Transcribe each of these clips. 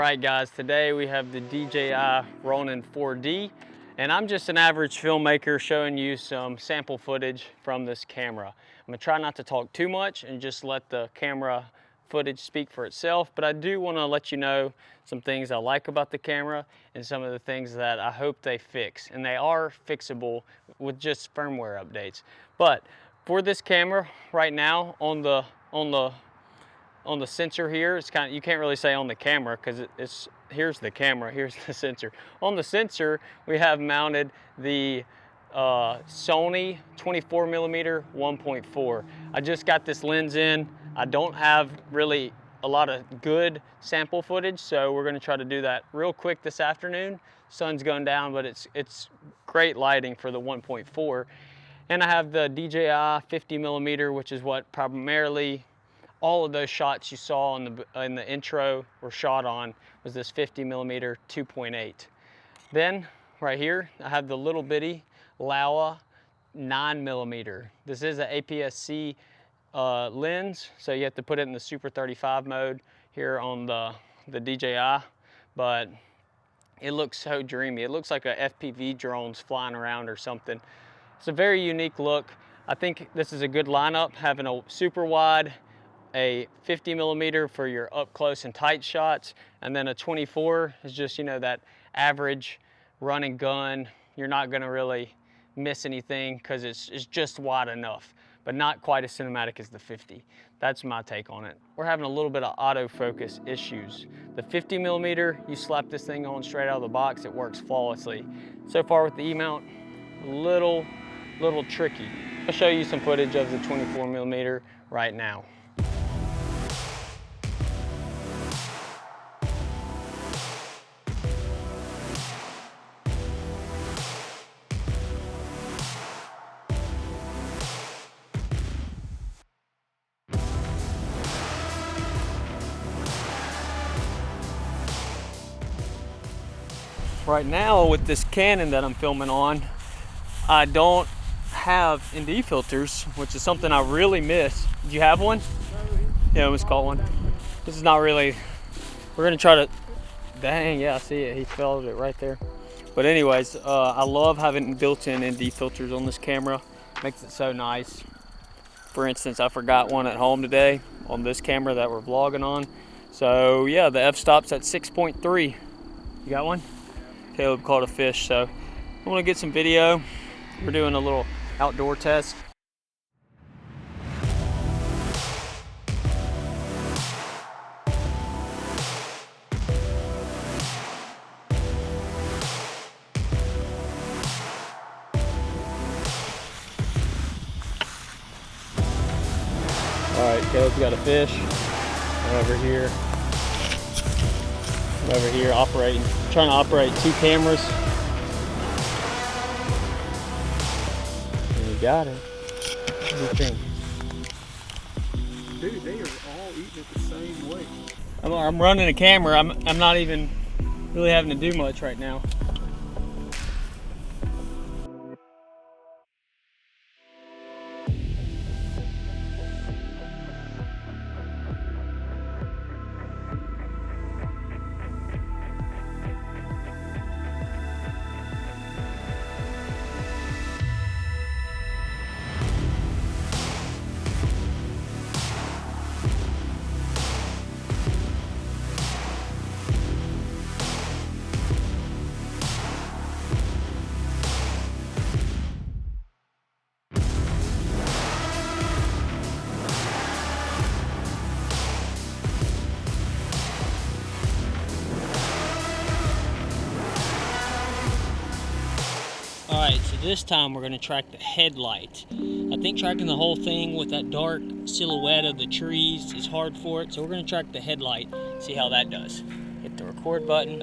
Alright guys, today we have the DJI RONIN 4D, and I'm just an average filmmaker showing you some sample footage from this camera. I'm going to try not to talk too much and just let the camera footage speak for itself, but I do want to let you know some things I like about the camera and some of the things that I hope they fix, and they are fixable with just firmware updates. But for this camera right now, on the sensor here, it's kind of, you can't really say on the camera because it's here's the camera, here's the sensor. On the sensor, we have mounted the Sony 24mm 1.4. I just got this lens in. I don't have really a lot of good sample footage, so we're going to try to do that real quick this afternoon. Sun's going down, but it's great lighting for the 1.4. And I have the DJI 50mm, which is what primarily all of those shots you saw in the intro were shot on, was this 50mm 2.8. Then right here I have the little bitty Laowa 9mm. This is an aps-c lens, so you have to put it in the Super 35 mode here on the DJI, but it looks so dreamy. It looks like a FPV drone's flying around or something. It's a very unique look. I think this is a good lineup, having a super wide, a 50mm for your up close and tight shots, and then a 24 is just, you know, that average run and gun. You're not gonna really miss anything because it's just wide enough, but not quite as cinematic as the 50. That's my take on it. We're having a little bit of autofocus issues. The 50mm, you slap this thing on straight out of the box, it works flawlessly. So far with the E-mount, a little tricky. I'll show you some footage of the 24mm right now. Right now with this Canon that I'm filming on, I don't have ND filters, which is something I really miss. Did you have one? Yeah, I almost caught one. This is not really, we're gonna try to, dang, yeah, I see it, he felled it right there. But anyways, I love having built-in ND filters on this camera. Makes it so nice. For instance, I forgot one at home today on this camera that we're vlogging on. So yeah, the f-stop's at 6.3. You got one? Caleb caught a fish, so I want to get some video. We're doing a little outdoor test. All right, Caleb's got a fish. I'm over here operating, trying to operate two cameras. And you got it. What do you think? Dude, they are all eating it the same way. I'm running a camera. I'm not even really having to do much right now. Alright, so this time we're going to track the headlight. I think tracking the whole thing with that dark silhouette of the trees is hard for it, so we're going to track the headlight, see how that does. Hit the record button.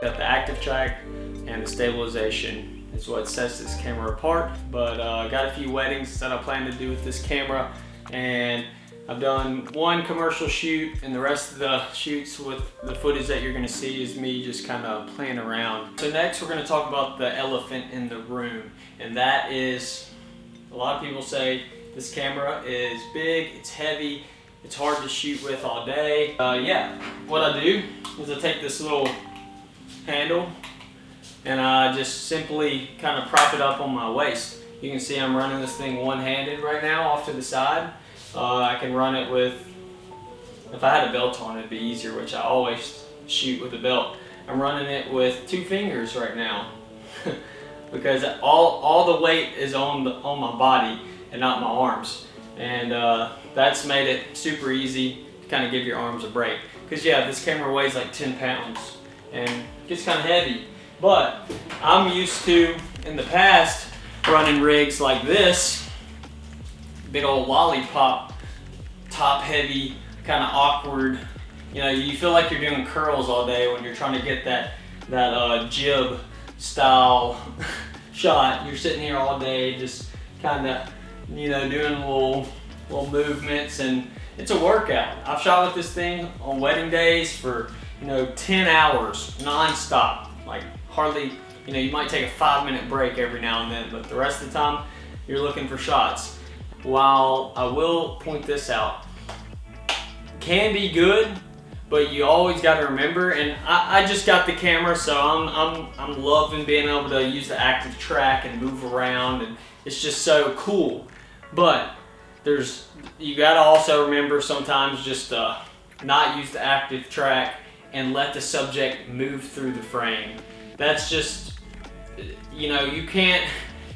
Got the active track and the stabilization is what sets this camera apart. But got a few weddings that I plan to do with this camera, and I've done one commercial shoot, and the rest of the shoots with the footage that you're gonna see is me just kind of playing around. So next we're gonna talk about the elephant in the room, and that is, a lot of people say this camera is big, it's heavy, it's hard to shoot with all day. Yeah, what I do is I take this little handle and I just simply kind of prop it up on my waist. You can see I'm running this thing one-handed right now off to the side. I can run it with, if I had a belt on it'd be easier, which I always shoot with a belt. I'm running it with 2 fingers right now because all the weight is on my body and not my arms, and that's made it super easy to kind of give your arms a break. Because yeah, this camera weighs like 10 pounds and gets kind of heavy, but I'm used to, in the past, running rigs like this, big old lollipop, top heavy, kind of awkward. You know, you feel like you're doing curls all day when you're trying to get that jib style shot. You're sitting here all day just kind of, you know, doing little movements, and it's a workout. I've shot with this thing on wedding days for, you know, 10 hours non-stop, like hardly, you know, you might take a 5-minute break every now and then, but the rest of the time you're looking for shots. While I will point this out, can be good, but you always got to remember, and I just got the camera, so I'm loving being able to use the active track and move around, and it's just so cool. But you got to also remember sometimes just not use the active track and let the subject move through the frame. That's just, you know, you can't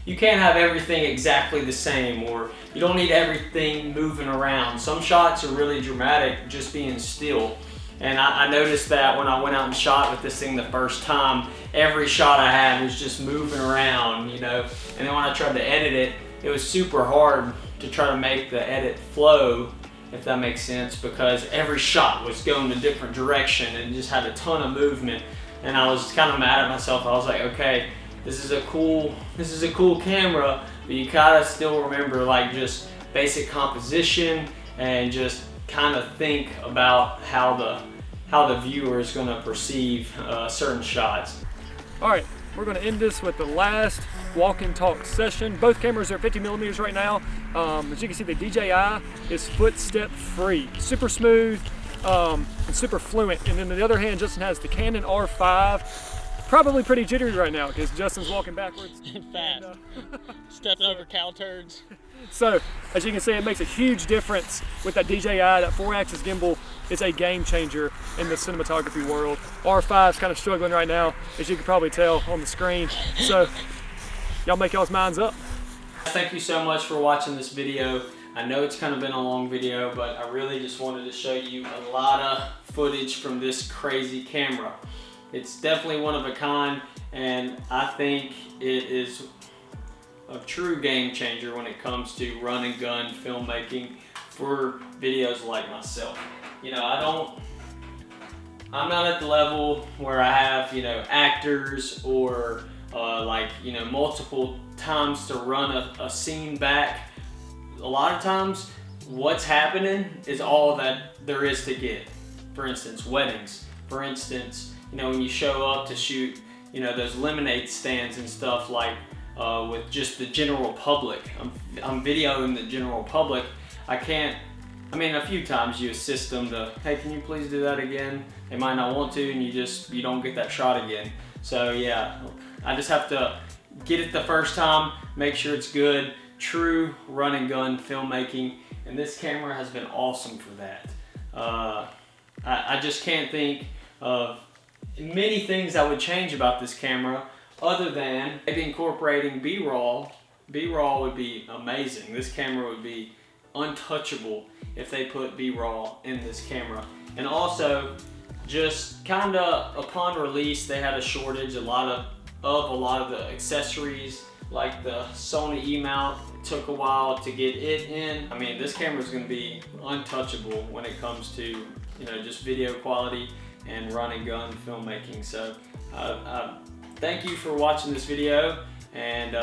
have everything exactly the same, or you don't need everything moving around. Some shots are really dramatic just being still. And I noticed that when I went out and shot with this thing the first time, every shot I had was just moving around, you know. And then when I tried to edit it, it was super hard to try to make the edit flow, if that makes sense, because every shot was going a different direction and just had a ton of movement. And I was kind of mad at myself. I was like, okay, this is a cool camera, but you gotta still remember like just basic composition and just kind of think about how the viewer is going to perceive certain shots. All right, we're going to end this with the last walk and talk session. Both cameras are 50mm right now. As you can see, the DJI is footstep free, super smooth and super fluent. And then on the other hand, Justin has the Canon R5. Probably pretty jittery right now because Justin's walking backwards. Fast. Stepping over cow turds. So, as you can see, it makes a huge difference with that DJI. That 4-axis gimbal is a game changer in the cinematography world. R5's kind of struggling right now, as you can probably tell on the screen. So, y'all make y'all's minds up. Thank you so much for watching this video. I know it's kind of been a long video, but I really just wanted to show you a lot of footage from this crazy camera. It's definitely one of a kind, and I think it is a true game changer when it comes to run and gun filmmaking for videos like myself. You know, I'm not at the level where I have, you know, actors or like, you know, multiple times to run a scene back. A lot of times what's happening is all that there is to get. For instance, weddings. For instance, you know, when you show up to shoot, you know, those lemonade stands and stuff, like with just the general public. I'm videoing the general public. I mean, a few times you assist them to, hey, can you please do that again? They might not want to, and you don't get that shot again. So yeah, I just have to get it the first time, make sure it's good, true run and gun filmmaking, and this camera has been awesome for that. I just can't think of many things I would change about this camera other than maybe incorporating B-roll. B-roll would be amazing. This camera would be untouchable if they put B-roll in this camera. And also, just kind of upon release, they had a shortage, a lot of the accessories, like the Sony E-mount. It took a while to get it in. I mean, this camera is going to be untouchable when it comes to, you know, just video quality. and run and gun filmmaking. So thank you for watching this video, and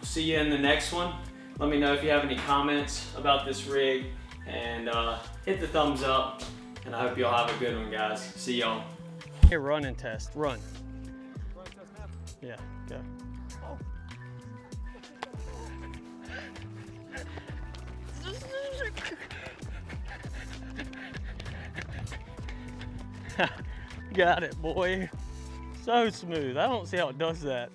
see you in the next one. Let me know if you have any comments about this rig, and hit the thumbs up, and I hope y'all have a good one, guys. See y'all. Here, run and test. Run. Yeah, go. Got it, boy. So smooth. I don't see how it does that.